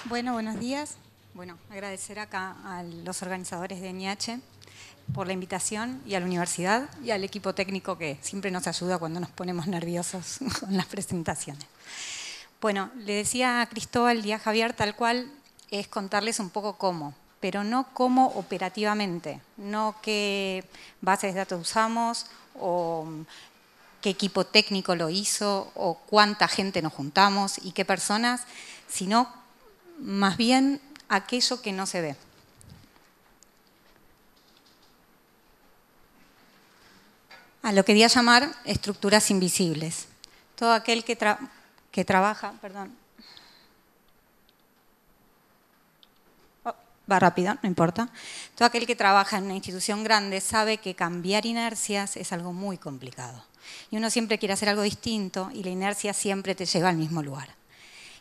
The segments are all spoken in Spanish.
Bueno, buenos días. Bueno, agradecer acá a los organizadores de NIH por la invitación y a la universidad y al equipo técnico que siempre nos ayuda cuando nos ponemos nerviosos con las presentaciones. Bueno, le decía a Cristóbal y a Javier tal cual es contarles un poco cómo, pero no cómo operativamente, no qué bases de datos usamos o qué equipo técnico lo hizo o cuánta gente nos juntamos y qué personas, sino más bien aquello que no se ve. A lo que quería llamar estructuras invisibles. Todo aquel que trabaja, perdón. Va rápido, no importa. Todo aquel que trabaja en una institución grande sabe que cambiar inercias es algo muy complicado. Y uno siempre quiere hacer algo distinto y la inercia siempre te lleva al mismo lugar.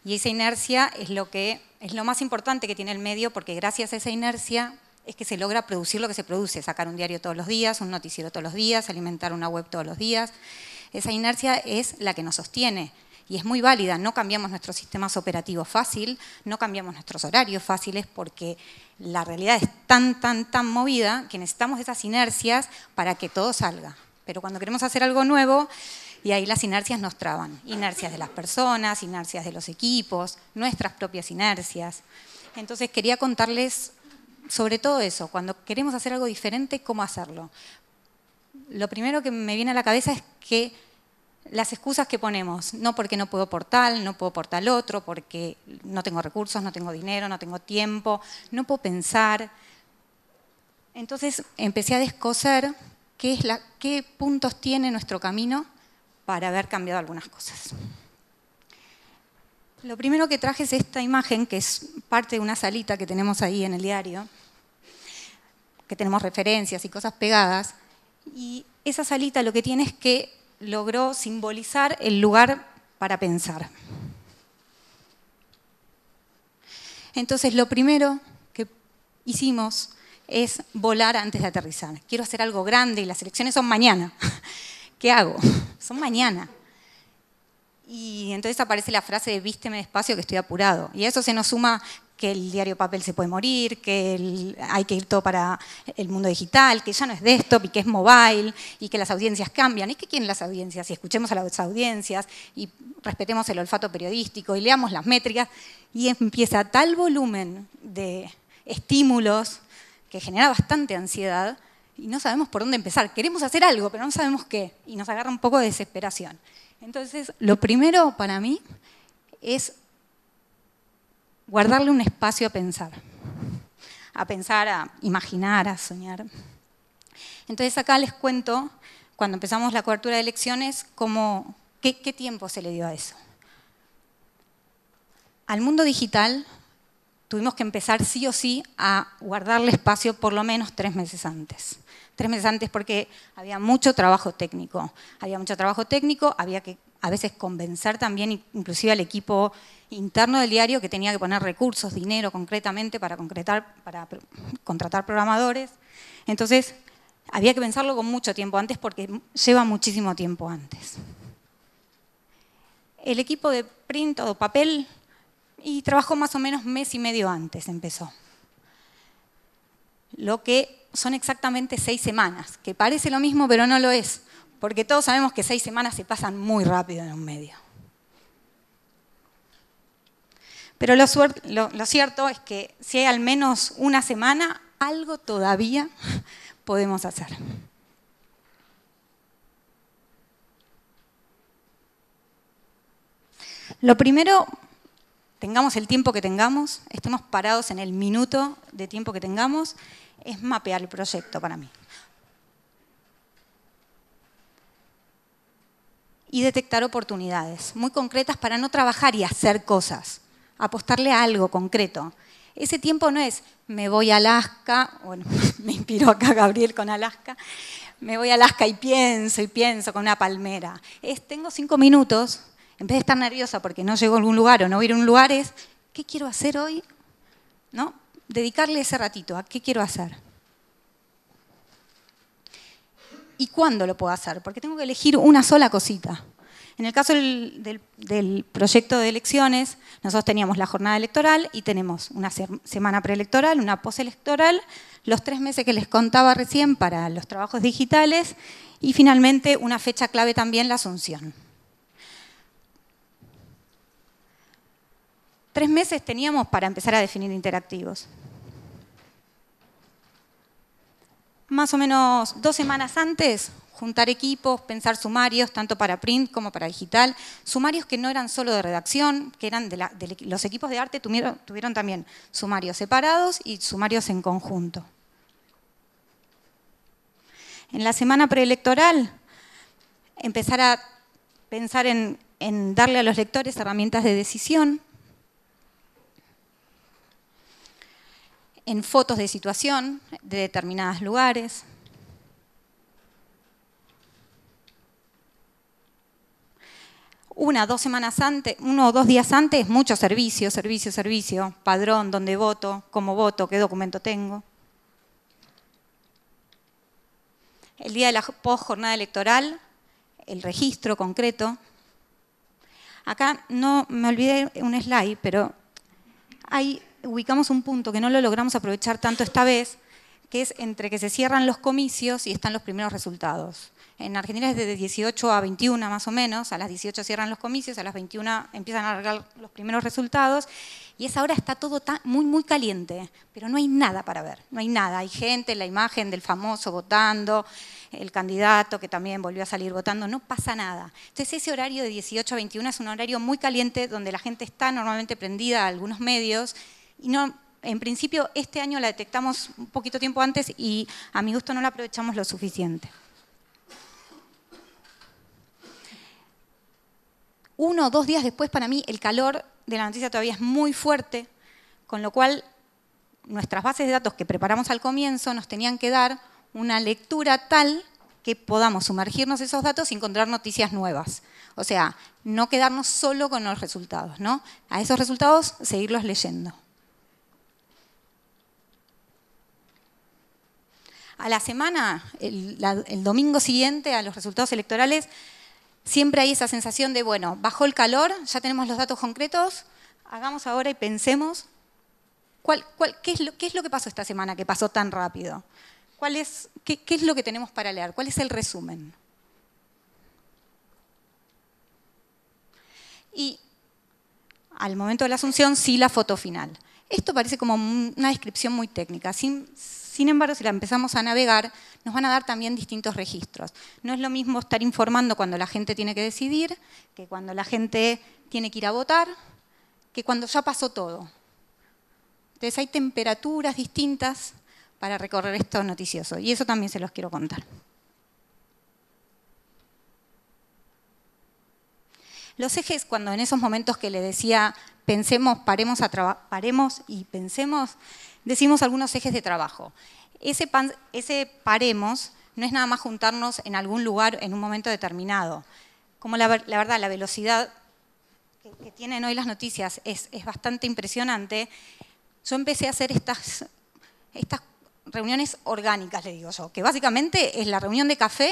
Y esa inercia es lo más importante que tiene el medio, porque gracias a esa inercia es que se logra producir lo que se produce, sacar un diario todos los días, un noticiero todos los días, alimentar una web todos los días. Esa inercia es la que nos sostiene y es muy válida. No cambiamos nuestros sistemas operativos fácil, no cambiamos nuestros horarios fáciles, porque la realidad es tan movida que necesitamos esas inercias para que todo salga. Pero cuando queremos hacer algo nuevo, y ahí las inercias nos traban. Inercias de las personas, inercias de los equipos, nuestras propias inercias. Entonces quería contarles sobre todo eso. Cuando queremos hacer algo diferente, ¿cómo hacerlo? Lo primero que me viene a la cabeza es que las excusas que ponemos, no porque no puedo por tal, no puedo por tal otro, porque no tengo recursos, no tengo dinero, no tengo tiempo, no puedo pensar. Entonces empecé a descoser qué puntos tiene nuestro camino para haber cambiado algunas cosas. Lo primero que traje es esta imagen, que es parte de una salita que tenemos ahí en el diario, que tenemos referencias y cosas pegadas, y esa salita lo que tiene es que logró simbolizar el lugar para pensar. Entonces, lo primero que hicimos es volar antes de aterrizar. Quiero hacer algo grande y las elecciones son mañana. ¿Qué hago? Son mañana. Y entonces aparece la frase de vísteme despacio que estoy apurado. Y a eso se nos suma que el diario papel se puede morir, que hay que ir todo para el mundo digital, que ya no es desktop y que es mobile, y que las audiencias cambian. ¿Y qué quieren las audiencias? Y escuchemos a las audiencias, y respetemos el olfato periodístico, y leamos las métricas, y empieza tal volumen de estímulos que genera bastante ansiedad, y no sabemos por dónde empezar. Queremos hacer algo, pero no sabemos qué, y nos agarra un poco de desesperación. Entonces, lo primero para mí es guardarle un espacio a pensar, a imaginar, a soñar. Entonces, acá les cuento, cuando empezamos la cobertura de elecciones, qué tiempo se le dio a eso. Al mundo digital tuvimos que empezar sí o sí a guardarle espacio por lo menos 3 meses antes. 3 meses antes porque había mucho trabajo técnico. Había que a veces convencer también inclusive al equipo interno del diario que tenía que poner recursos, dinero concretamente para contratar programadores. Entonces, había que pensarlo con mucho tiempo antes porque lleva muchísimo tiempo antes. El equipo de print o papel trabajó más o menos 1 mes y medio antes, empezó. Lo que son exactamente 6 semanas, que parece lo mismo, pero no lo es, porque todos sabemos que 6 semanas se pasan muy rápido en un medio. Pero lo cierto es que si hay al menos una semana, algo todavía podemos hacer. Lo primero, tengamos el tiempo que tengamos, estemos parados en el minuto de tiempo que tengamos, es mapear el proyecto para mí. Y detectar oportunidades muy concretas para no trabajar y hacer cosas, apostarle a algo concreto. Ese tiempo no es, me voy a Alaska, bueno, me inspiró acá Gabriel con Alaska, me voy a Alaska y pienso con una palmera. Tengo 5 minutos, en vez de estar nerviosa porque no llego a algún lugar o no voy a ir a un lugar, es, ¿qué quiero hacer hoy? ¿No? Dedicarle ese ratito a qué quiero hacer. ¿Y cuándo lo puedo hacer? Porque tengo que elegir una sola cosita. En el caso del proyecto de elecciones, nosotros teníamos la jornada electoral y tenemos una semana preelectoral, una postelectoral, los 3 meses que les contaba recién para los trabajos digitales y finalmente una fecha clave también, la Asunción. 3 meses teníamos para empezar a definir interactivos. Más o menos 2 semanas antes, juntar equipos, pensar sumarios, tanto para print como para digital. Sumarios que no eran solo de redacción, que eran los equipos de arte tuvieron también sumarios separados y sumarios en conjunto. En la semana preelectoral, empezar a pensar en darle a los lectores herramientas de decisión, en fotos de situación de determinados lugares. Uno o 2 días antes, mucho servicio, padrón, dónde voto, cómo voto, qué documento tengo. El día de la post-jornada electoral, el registro concreto. Acá no me olvidé un slide, pero ahí ubicamos un punto que no lo logramos aprovechar tanto esta vez, que es entre que se cierran los comicios y están los primeros resultados. En Argentina es de 18 a 21 más o menos, a las 18 cierran los comicios, a las 21 empiezan a largar los primeros resultados, y esa hora está todo muy, muy caliente, pero no hay nada para ver, no hay nada. Hay gente, la imagen del famoso votando, el candidato que también volvió a salir votando, no pasa nada. Entonces ese horario de 18 a 21 es un horario muy caliente donde la gente está normalmente prendida a algunos medios, y no, en principio este año la detectamos un poquito tiempo antes y a mi gusto no la aprovechamos lo suficiente. 1 o 2 días después, para mí, el calor de la noticia todavía es muy fuerte, con lo cual nuestras bases de datos que preparamos al comienzo nos tenían que dar una lectura tal que podamos sumergirnos en esos datos y encontrar noticias nuevas. O sea, no quedarnos solo con los resultados, ¿no? A esos resultados seguirlos leyendo. A la semana, el domingo siguiente a los resultados electorales, siempre hay esa sensación de, bueno, bajó el calor, ya tenemos los datos concretos, hagamos ahora y pensemos qué es lo que pasó esta semana que pasó tan rápido. ¿Qué es lo que tenemos para leer? ¿Cuál es el resumen? Y al momento de la asunción, sí, la foto final. Esto parece como una descripción muy técnica. Sin embargo, si la empezamos a navegar, nos van a dar también distintos registros. No es lo mismo estar informando cuando la gente tiene que decidir, que cuando la gente tiene que ir a votar, que cuando ya pasó todo. Entonces hay temperaturas distintas para recorrer esto noticioso, y eso también se los quiero contar. Los ejes, cuando en esos momentos que le decía pensemos, paremos y pensemos, decimos algunos ejes de trabajo. Ese paremos no es nada más juntarnos en algún lugar en un momento determinado. Como la verdad, la velocidad que tienen hoy las noticias es bastante impresionante, yo empecé a hacer estas reuniones orgánicas, le digo yo, que básicamente es la reunión de café.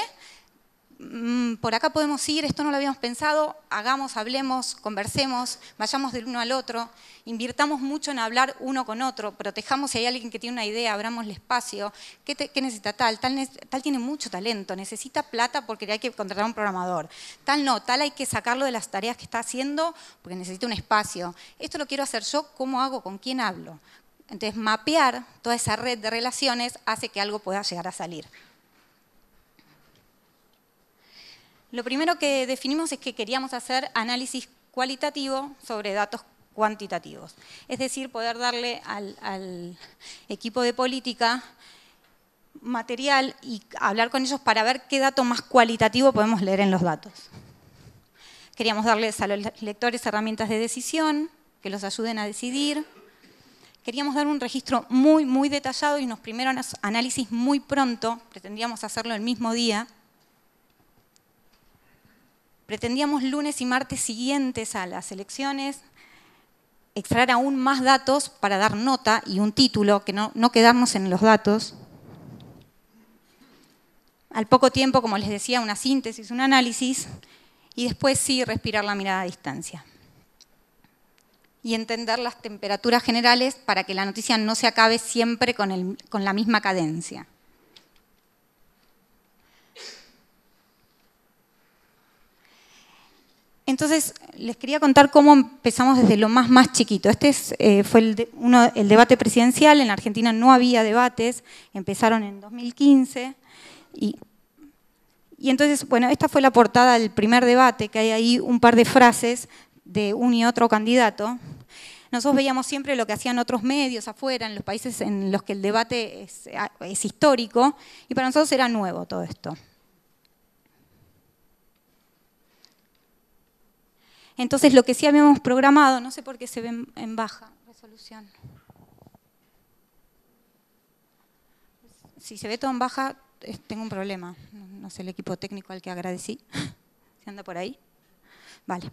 Por acá podemos ir, esto no lo habíamos pensado, hagamos, hablemos, conversemos, vayamos del uno al otro, invirtamos mucho en hablar uno con otro, protejamos si hay alguien que tiene una idea, abramosle espacio, ¿qué necesita tal? Tal tiene mucho talento, necesita plata porque hay que contratar a un programador, tal no, tal hay que sacarlo de las tareas que está haciendo porque necesita un espacio. Esto lo quiero hacer yo, ¿cómo hago? ¿Con quién hablo? Entonces mapear toda esa red de relaciones hace que algo pueda llegar a salir. Lo primero que definimos es que queríamos hacer análisis cualitativo sobre datos cuantitativos. Es decir, poder darle al equipo de política material y hablar con ellos para ver qué dato más cualitativo podemos leer en los datos. Queríamos darles a los lectores herramientas de decisión que los ayuden a decidir. Queríamos dar un registro muy, muy detallado y unos primeros análisis muy pronto, pretendíamos hacerlo el mismo día. Pretendíamos lunes y martes siguientes a las elecciones extraer aún más datos para dar nota y un título, que no quedarnos en los datos. Al poco tiempo, como les decía, una síntesis, un análisis, Y después sí, respirar la mirada a distancia. Y entender las temperaturas generales para que la noticia no se acabe siempre con la misma cadencia. Entonces, les quería contar cómo empezamos desde lo más chiquito. Fue el debate presidencial. En la Argentina no había debates, empezaron en 2015. Y entonces, bueno, esta fue la portada del primer debate, que hay ahí un par de frases de un y otro candidato. Nosotros veíamos siempre lo que hacían otros medios afuera, en los países en los que el debate es histórico, y para nosotros era nuevo todo esto. Entonces, lo que sí habíamos programado, no sé por qué se ve en baja resolución. Si se ve todo en baja, tengo un problema. No sé el equipo técnico al que agradecí. ¿Se anda por ahí? Vale.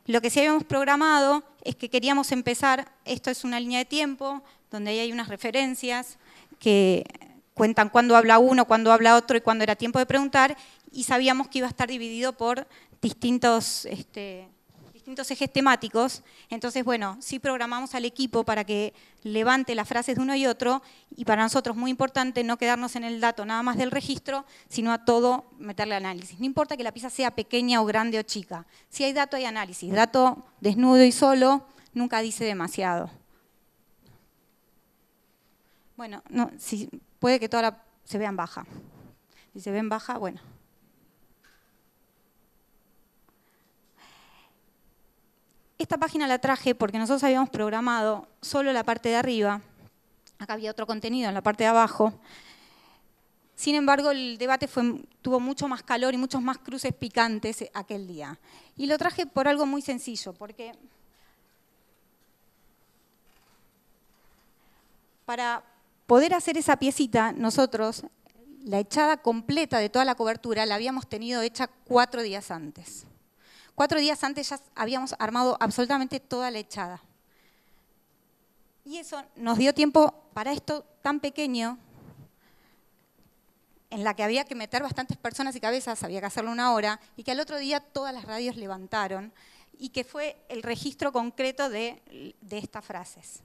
Lo que sí habíamos programado es que queríamos empezar, esto es una línea de tiempo, donde ahí hay unas referencias que cuentan cuándo habla uno, cuándo habla otro y cuándo era tiempo de preguntar, y sabíamos que iba a estar dividido por distintos ejes temáticos. Entonces, bueno, sí programamos al equipo para que levante las frases de uno y otro, y para nosotros muy importante no quedarnos en el dato nada más del registro, sino a todo meterle análisis. No importa que la pieza sea pequeña o grande o chica. Si hay dato, hay análisis. Dato desnudo y solo nunca dice demasiado. Bueno, no, puede que toda se vea en baja. Si se ve en baja, bueno. Esta página la traje porque nosotros habíamos programado solo la parte de arriba. Acá había otro contenido en la parte de abajo. Sin embargo, el debate tuvo mucho más calor y muchos más cruces picantes aquel día. Y lo traje por algo muy sencillo, porque para poder hacer esa piecita, nosotros, la echada completa de toda la cobertura la habíamos tenido hecha 4 días antes. 4 días antes ya habíamos armado absolutamente toda la echada. Y eso nos dio tiempo para esto tan pequeño, en la que había que meter bastantes personas y cabezas, había que hacerlo 1 hora, y que al otro día todas las radios levantaron, y que fue el registro concreto de estas frases.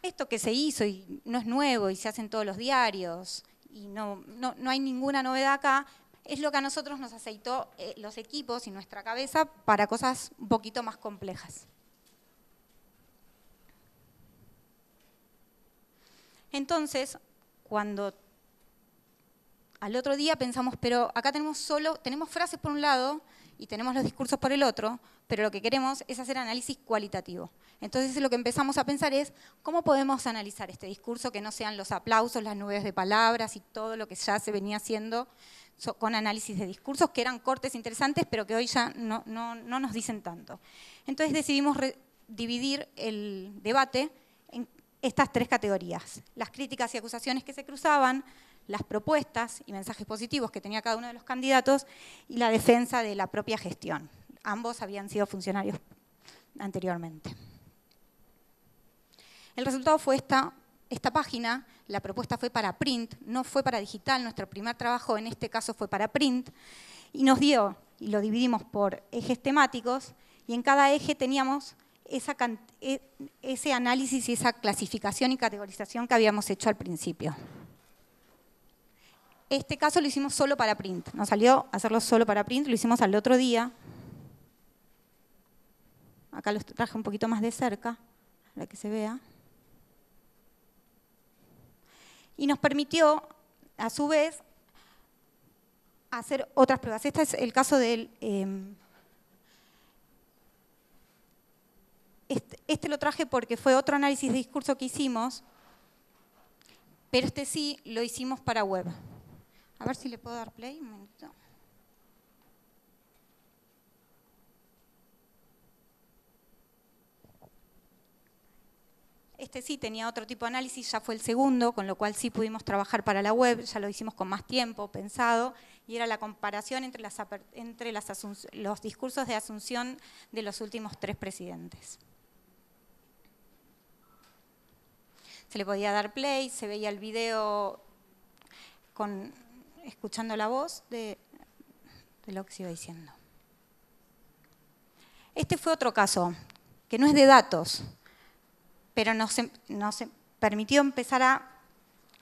Esto que se hizo, y no es nuevo, y se hace en todos los diarios, y no hay ninguna novedad acá, es lo que a nosotros nos aceitó los equipos y nuestra cabeza para cosas un poquito más complejas. Entonces, cuando al otro día pensamos, pero acá tenemos frases por un lado y tenemos los discursos por el otro, pero lo que queremos es hacer análisis cualitativo. Entonces lo que empezamos a pensar es, ¿cómo podemos analizar este discurso que no sean los aplausos, las nubes de palabras y todo lo que ya se venía haciendo con análisis de discursos, que eran cortes interesantes, pero que hoy ya no nos dicen tanto? Entonces decidimos dividir el debate en estas 3 categorías: las críticas y acusaciones que se cruzaban, las propuestas y mensajes positivos que tenía cada uno de los candidatos, y la defensa de la propia gestión. Ambos habían sido funcionarios anteriormente. El resultado fue esta página. La propuesta fue para print, no fue para digital. Nuestro primer trabajo en este caso fue para print, y nos dio, y lo dividimos por ejes temáticos, y en cada eje teníamos ese análisis y esa clasificación y categorización que habíamos hecho al principio. Este caso lo hicimos solo para print. Nos salió hacerlo solo para print, lo hicimos al otro día. Acá lo traje un poquito más de cerca, para que se vea. Y nos permitió, a su vez, hacer otras pruebas. Este es el caso del... Este lo traje porque fue otro análisis de discurso que hicimos, pero este sí lo hicimos para web. A ver si le puedo dar play un momento. Este sí tenía otro tipo de análisis, ya fue el segundo, con lo cual sí pudimos trabajar para la web, ya lo hicimos con más tiempo, pensado, y era la comparación entre los discursos de asunción de los últimos 3 presidentes. Se le podía dar play, se veía el video escuchando la voz de lo que se iba diciendo. Este fue otro caso, que no es de datos, pero nos permitió empezar a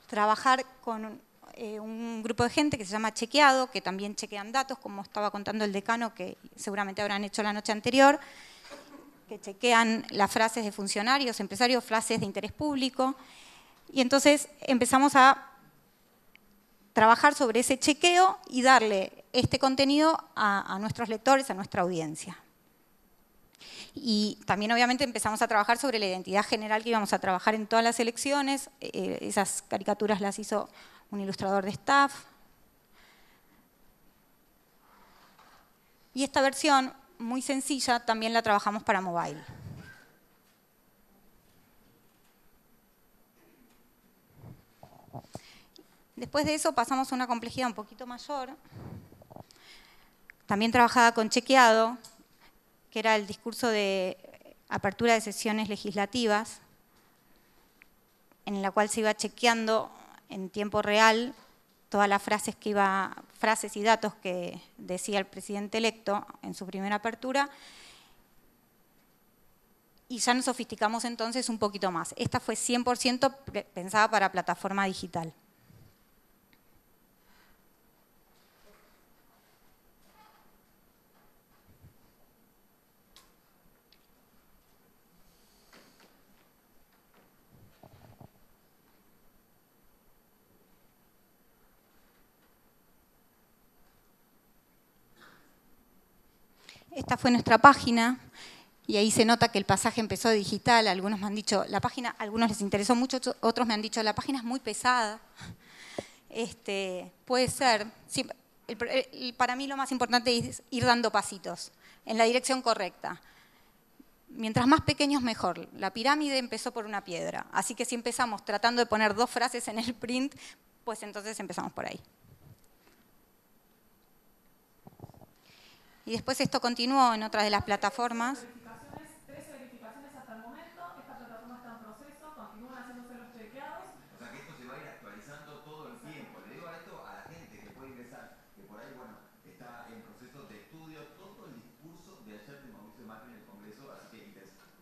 trabajar con un grupo de gente que se llama Chequeado, que también chequean datos, como estaba contando el decano, que seguramente habrán hecho la noche anterior, que chequean las frases de funcionarios, empresarios, frases de interés público. Y entonces empezamos a trabajar sobre ese chequeo y darle este contenido a nuestros lectores, a nuestra audiencia. Y también obviamente empezamos a trabajar sobre la identidad general que íbamos a trabajar en todas las elecciones. Esas caricaturas las hizo un ilustrador de staff. Y esta versión, muy sencilla, también la trabajamos para mobile. Después de eso pasamos a una complejidad un poquito mayor, también trabajada con Chequeado, que era el discurso de apertura de sesiones legislativas, en la cual se iba chequeando en tiempo real todas las frases y datos que decía el presidente electo en su primera apertura, y ya nos sofisticamos entonces un poquito más. Esta fue 100% pensada para plataforma digital. Esta fue nuestra página y ahí se nota que el pasaje empezó digital. Algunos me han dicho, la página, a algunos les interesó mucho, otros me han dicho, la página es muy pesada. Puede ser. Sí, para mí lo más importante es ir dando pasitos en la dirección correcta. Mientras más pequeños, mejor. La pirámide empezó por una piedra. Así que si empezamos tratando de poner 2 frases en el print, pues entonces empezamos por ahí. Y después esto continuó en otras de las plataformas. 13 verificaciones hasta el momento, esta plataforma está en proceso, continúan haciéndose los chequeados. O sea que esto se va a ir actualizando todo el tiempo. Le digo a esto a la gente que puede ingresar, que por ahí, bueno, está en proceso de estudio, todo el discurso de ayer de Mauricio Macri en el Congreso, así que interesante.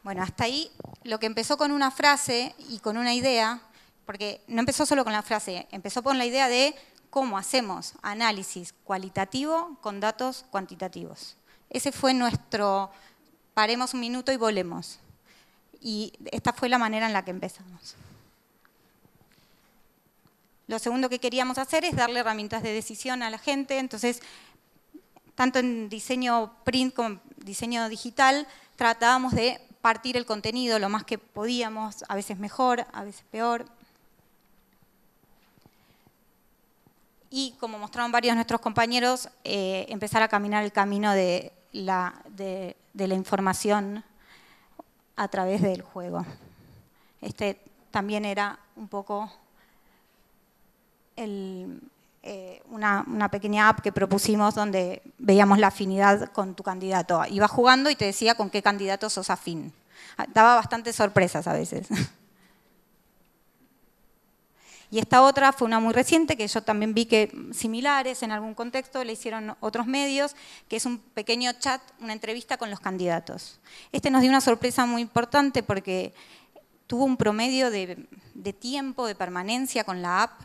Bueno, hasta ahí lo que empezó con una frase y con una idea, porque no empezó solo con la frase, empezó con la idea de cómo hacemos análisis cualitativo con datos cuantitativos. Ese fue nuestro, paremos un minuto y volemos. Y esta fue la manera en la que empezamos. Lo segundo que queríamos hacer es darle herramientas de decisión a la gente, entonces, tanto en diseño print como en diseño digital, tratábamos de partir el contenido lo más que podíamos, a veces mejor, a veces peor. Y como mostraron varios de nuestros compañeros, empezar a caminar el camino de la información a través del juego. También era un poco una pequeña app que propusimos donde veíamos la afinidad con tu candidato. Ibas jugando y te decía con qué candidato sos afín. Daba bastantes sorpresas a veces. Y esta otra fue una muy reciente, que yo también vi que similares en algún contexto le hicieron otros medios, que es un pequeño chat, una entrevista con los candidatos. Este nos dio una sorpresa muy importante porque tuvo un promedio de tiempo, de permanencia con la app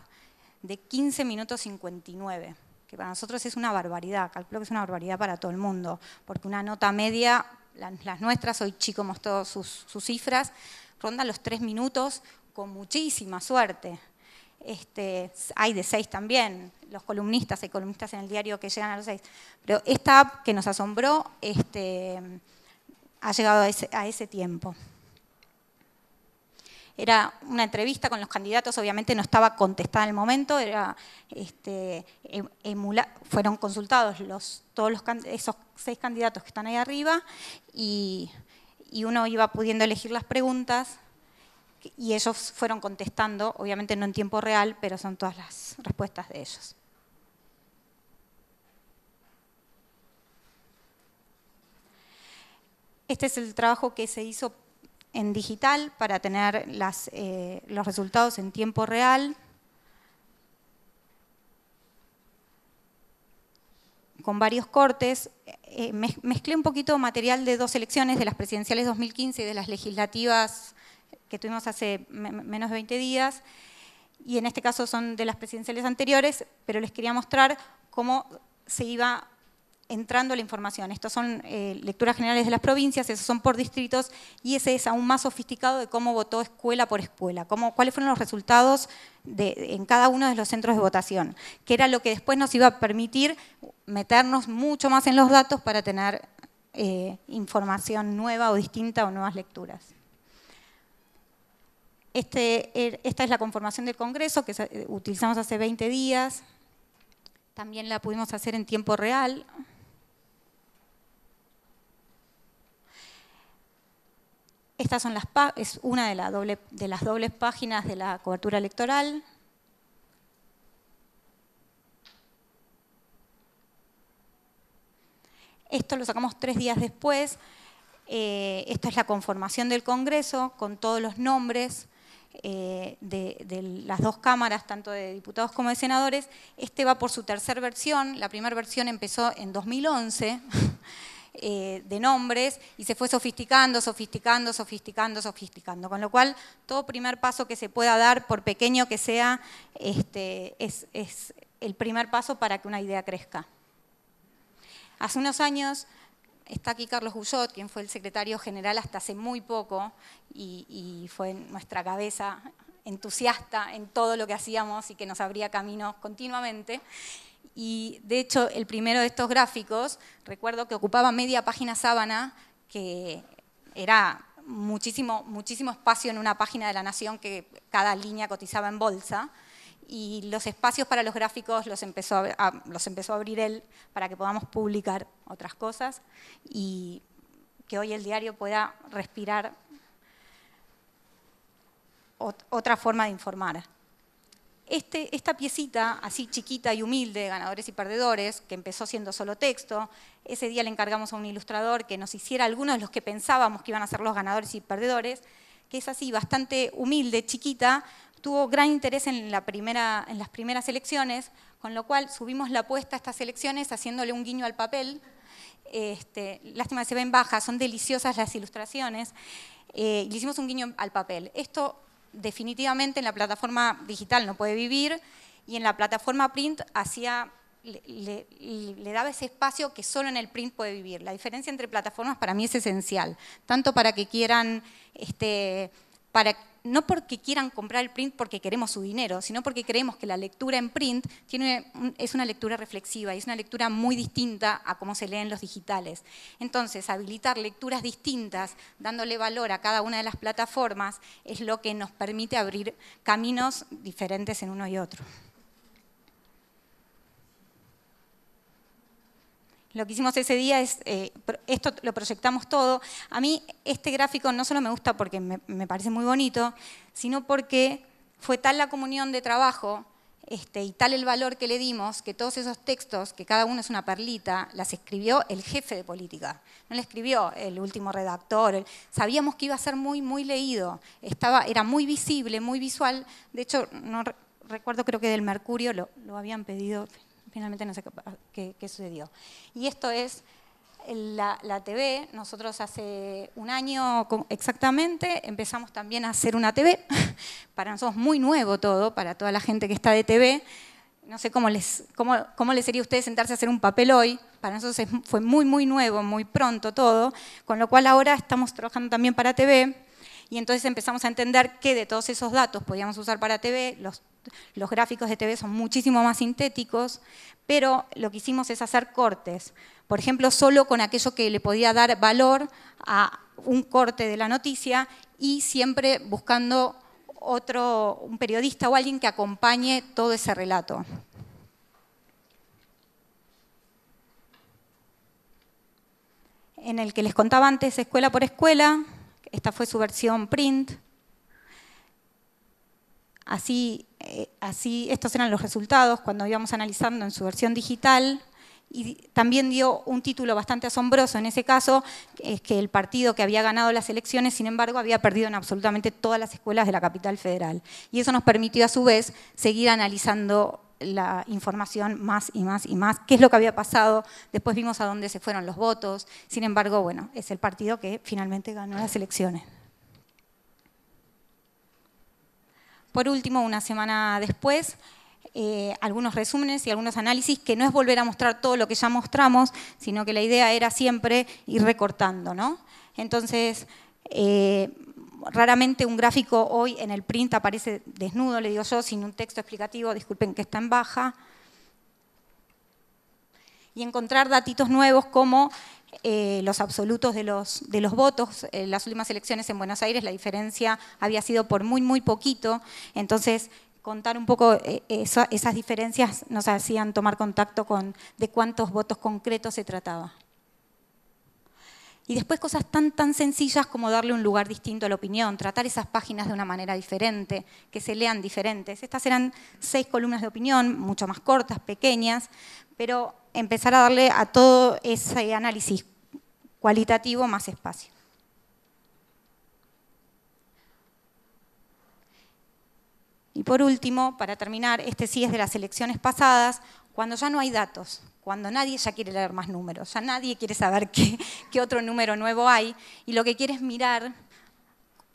de 15 minutos 59, que para nosotros es una barbaridad, calculo que es una barbaridad para todo el mundo, porque una nota media, las nuestras, hoy Chico mostró sus cifras, ronda los 3 minutos con muchísima suerte. Hay de 6 también, hay columnistas en el diario que llegan a los 6. Pero esta app que nos asombró ha llegado a ese tiempo. Era una entrevista con los candidatos, obviamente no estaba contestada en el momento, fueron consultados esos 6 candidatos que están ahí arriba y uno iba pudiendo elegir las preguntas. Y ellos fueron contestando, obviamente no en tiempo real, pero son todas las respuestas de ellos. Este es el trabajo que se hizo en digital para tener los resultados en tiempo real. con varios cortes. Mezclé un poquito material de dos elecciones, de las presidenciales 2015 y de las legislativas que tuvimos hace menos de 20 días, y en este caso son de las presidenciales anteriores, pero les quería mostrar cómo se iba entrando la información. Estos son lecturas generales de las provincias, esos son por distritos, y ese es aún más sofisticado de cómo votó escuela por escuela, cuáles fueron los resultados en cada uno de los centros de votación, que era lo que después nos iba a permitir meternos mucho más en los datos para tener información nueva o distinta o nuevas lecturas. Esta es la conformación del Congreso que utilizamos hace 20 días. También la pudimos hacer en tiempo real. Estas son es una de las dobles páginas de la cobertura electoral. Esto lo sacamos 3 días después. Esta es la conformación del Congreso con todos los nombres de las dos cámaras, tanto de diputados como de senadores. Este va por su tercera versión. La primera versión empezó en 2011. De nombres, y se fue sofisticando, con lo cual todo primer paso que se pueda dar, por pequeño que sea, es el primer paso para que una idea crezca. Hace unos años, está aquí Carlos Guyot, quien fue el secretario general hasta hace muy poco, y fue nuestra cabeza entusiasta en todo lo que hacíamos y que nos abría caminos continuamente. Y de hecho, el primero de estos gráficos, recuerdo que ocupaba media página sábana, que era muchísimo espacio en una página de La Nación, que cada línea cotizaba en bolsa, y los espacios para los gráficos los empezó a abrir él para que podamos publicar otras cosas y que hoy el diario pueda respirar otra forma de informar. Esta piecita, así chiquita y humilde, Ganadores y Perdedores, que empezó siendo solo texto, ese día le encargamos a un ilustrador que nos hiciera algunos de los que pensábamos que iban a ser los ganadores y perdedores, que es así, bastante humilde, chiquita, tuvo gran interés en las primeras elecciones, con lo cual subimos la apuesta a estas elecciones haciéndole un guiño al papel. Lástima que se ven bajas, son deliciosas las ilustraciones. Le hicimos un guiño al papel. Esto definitivamente en la plataforma digital no puede vivir, y en la plataforma print le daba ese espacio que solo en el print puede vivir. La diferencia entre plataformas para mí es esencial, tanto para que quieran, no porque quieran comprar el print porque queremos su dinero, sino porque creemos que la lectura en print es una lectura reflexiva y es una lectura muy distinta a cómo se leen los digitales. Entonces, habilitar lecturas distintas, dándole valor a cada una de las plataformas, es lo que nos permite abrir caminos diferentes en uno y otro. Lo que hicimos ese día es, esto lo proyectamos todo. A mí este gráfico no solo me gusta porque me parece muy bonito, sino porque fue tal la comunión de trabajo y tal el valor que le dimos, que todos esos textos, que cada uno es una perlita, las escribió el jefe de política. No le escribió el último redactor. Sabíamos que iba a ser muy, muy leído. Era muy visible, muy visual. De hecho, no recuerdo, creo que del Mercurio lo habían pedido. Finalmente no sé qué sucedió. Y esto es la TV. Nosotros hace un año exactamente empezamos también a hacer una TV. Para nosotros muy nuevo todo, para toda la gente que está de TV. No sé cómo les sería a ustedes sentarse a hacer un papel hoy. Para nosotros fue muy, muy nuevo, muy pronto todo. Con lo cual ahora estamos trabajando también para TV. Y entonces empezamos a entender que de todos esos datos podíamos usar para TV. Los gráficos de TV son muchísimo más sintéticos, pero lo que hicimos es hacer cortes. Por ejemplo, solo con aquello que le podía dar valor a un corte de la noticia y siempre buscando un periodista o alguien que acompañe todo ese relato. En el que les contaba antes, escuela por escuela, esta fue su versión print. Así, estos eran los resultados cuando íbamos analizando en su versión digital, y también dio un título bastante asombroso en ese caso, es que el partido que había ganado las elecciones, sin embargo, había perdido en absolutamente todas las escuelas de la capital federal. Y eso nos permitió a su vez seguir analizando la información más y más y más, qué es lo que había pasado, después vimos a dónde se fueron los votos, sin embargo, bueno, es el partido que finalmente ganó las elecciones. Por último, una semana después, algunos resúmenes y algunos análisis, que no es volver a mostrar todo lo que ya mostramos, sino que la idea era siempre ir recortando, ¿no? Entonces, raramente un gráfico hoy en el print aparece desnudo, le digo yo, sin un texto explicativo, disculpen que está en baja. Y encontrar datitos nuevos como los absolutos de los votos. En las últimas elecciones en Buenos Aires la diferencia había sido por muy, muy poquito. Entonces, contar un poco esas diferencias nos hacían tomar contacto con de cuántos votos concretos se trataba. Y después cosas tan sencillas como darle un lugar distinto a la opinión, tratar esas páginas de una manera diferente, que se lean diferentes. Estas eran 6 columnas de opinión, mucho más cortas, pequeñas, pero empezar a darle a todo ese análisis cualitativo más espacio. Y por último, para terminar, este sí es de las elecciones pasadas, cuando ya no hay datos, cuando nadie ya quiere leer más números, ya nadie quiere saber qué otro número nuevo hay, y lo que quiere es mirar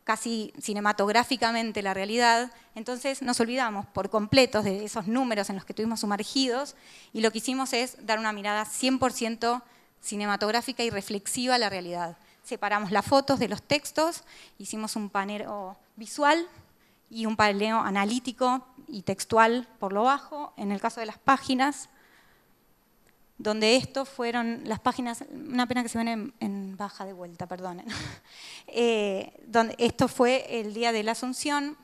casi cinematográficamente la realidad, entonces nos olvidamos por completo de esos números en los que estuvimos sumergidos, y lo que hicimos es dar una mirada 100% cinematográfica y reflexiva a la realidad. Separamos las fotos de los textos, hicimos un paneo visual y un paneo analítico y textual por lo bajo, en el caso de las páginas, donde esto fueron las páginas, una pena que se ven en baja de vuelta, perdonen. Donde esto fue el día de la Asunción,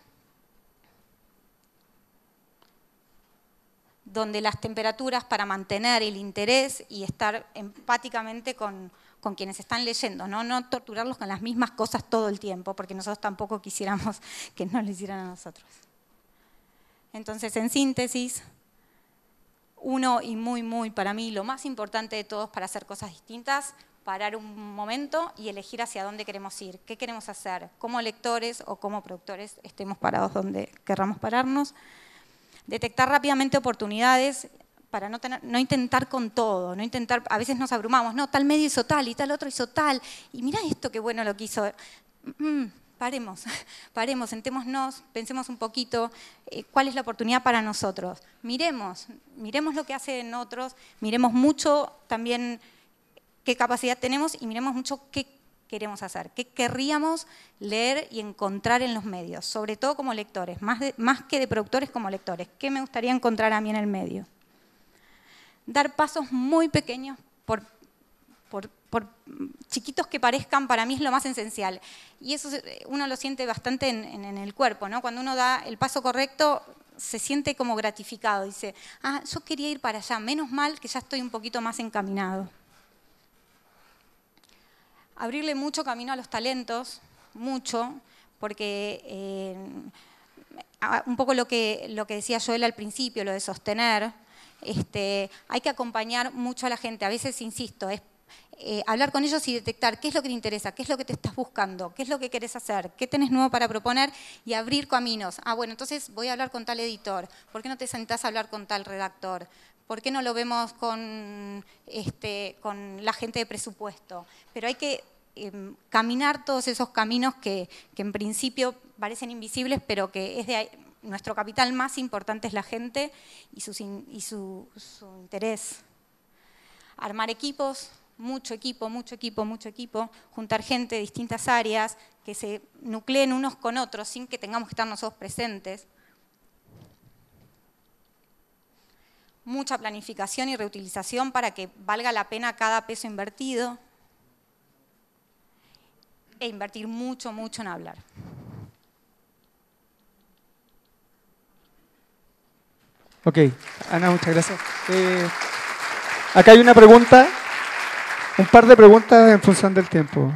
donde las temperaturas para mantener el interés y estar empáticamente con quienes están leyendo, no torturarlos con las mismas cosas todo el tiempo, porque nosotros tampoco quisiéramos que nos lo hicieran a nosotros. Entonces, en síntesis, uno y muy para mí, lo más importante de todos para hacer cosas distintas, parar un momento y elegir hacia dónde queremos ir, qué queremos hacer, como lectores o como productores estemos parados donde querramos pararnos. Detectar rápidamente oportunidades para no intentar con todo, no intentar, a veces nos abrumamos, no, tal medio hizo tal y tal otro hizo tal, y mirá esto qué bueno lo que hizo. Paremos, sentémonos, pensemos un poquito cuál es la oportunidad para nosotros. Miremos lo que hacen otros, miremos mucho también qué capacidad tenemos y miremos mucho qué queremos hacer, qué querríamos leer y encontrar en los medios, sobre todo como lectores, más que de productores como lectores. ¿Qué me gustaría encontrar a mí en el medio? Dar pasos muy pequeños por chiquitos que parezcan, para mí es lo más esencial. Y eso uno lo siente bastante en el cuerpo, ¿no? Cuando uno da el paso correcto, se siente como gratificado. Dice, yo quería ir para allá, menos mal que ya estoy un poquito más encaminado. Abrirle mucho camino a los talentos, mucho, porque un poco lo que decía Joel al principio, lo de sostener, hay que acompañar mucho a la gente. A veces, insisto, es hablar con ellos y detectar qué es lo que te interesa, qué es lo que te estás buscando, qué es lo que querés hacer, qué tenés nuevo para proponer y abrir caminos. Bueno, entonces voy a hablar con tal editor, ¿por qué no te sentás a hablar con tal redactor? ¿Por qué no lo vemos con la gente de presupuesto? Pero hay que caminar todos esos caminos que en principio parecen invisibles, pero que es de ahí. Nuestro capital más importante es la gente y su interés. Armar equipos, mucho equipo, juntar gente de distintas áreas, que se nucleen unos con otros sin que tengamos que estar nosotros presentes. Mucha planificación y reutilización para que valga la pena cada peso invertido. E invertir mucho en hablar. Ok, Ana, muchas gracias. Acá hay una pregunta, un par de preguntas en función del tiempo.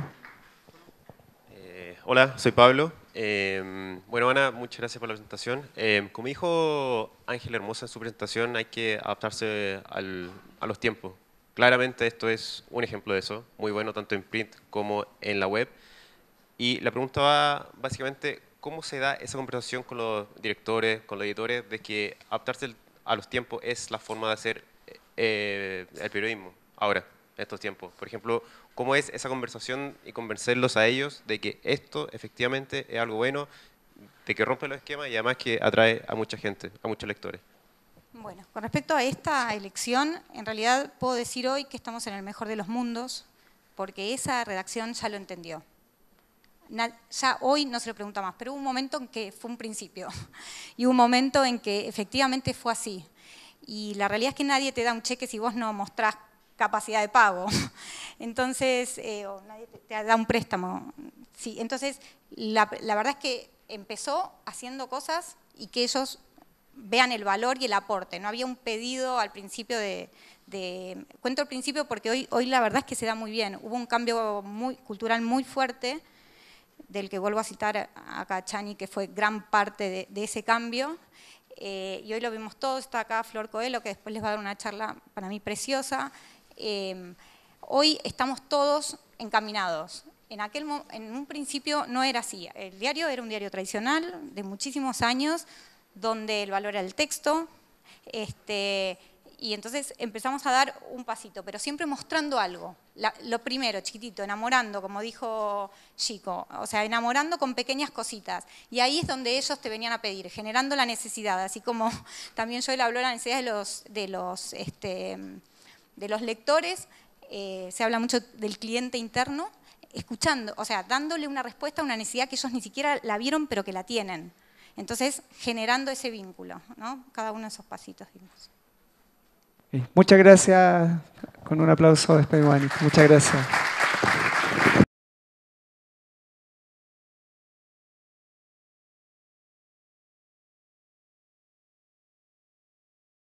Hola, soy Pablo. Bueno, Ana, muchas gracias por la presentación. Como dijo Ángel Hermosa en su presentación, hay que adaptarse a los tiempos. Claramente esto es un ejemplo de eso, muy bueno tanto en print como en la web. Y la pregunta va básicamente, ¿cómo se da esa conversación con los directores, con los editores, de que adaptarse a los tiempos es la forma de hacer el periodismo ahora, en estos tiempos. Por ejemplo, cómo es esa conversación y convencerlos a ellos de que esto efectivamente es algo bueno, de que rompe los esquemas y además que atrae a mucha gente, a muchos lectores. Bueno, con respecto a esta elección, en realidad puedo decir hoy que estamos en el mejor de los mundos, porque esa redacción ya lo entendió. Ya hoy no se lo pregunta más, pero hubo un momento en que fue un principio y hubo un momento en que efectivamente fue así. Y la realidad es que nadie te da un cheque si vos no mostrás capacidad de pago. Entonces, o nadie te da un préstamo. Sí, entonces, la verdad es que empezó haciendo cosas y que ellos vean el valor y el aporte. No había un pedido al principio cuento al principio porque hoy la verdad es que se da muy bien. Hubo un cambio cultural muy fuerte, del que vuelvo a citar acá a Chani, que fue gran parte de ese cambio. Y hoy lo vimos todos, está acá Flor Coelho, que después les va a dar una charla para mí preciosa. Hoy estamos todos encaminados. En un principio no era así. El diario era un diario tradicional de muchísimos años, donde el valor era el texto, y entonces empezamos a dar un pasito, pero siempre mostrando algo. Lo primero, chiquitito, enamorando, como dijo Chico, o sea, enamorando con pequeñas cositas. Y ahí es donde ellos te venían a pedir, generando la necesidad, así como también Joel habló de la necesidad de los lectores, se habla mucho del cliente interno, escuchando, o sea, dándole una respuesta a una necesidad que ellos ni siquiera la vieron, pero que la tienen. Entonces, generando ese vínculo, ¿no? Cada uno de esos pasitos dimos. Muchas gracias. Con un aplauso despedimos a Anita. Muchas gracias.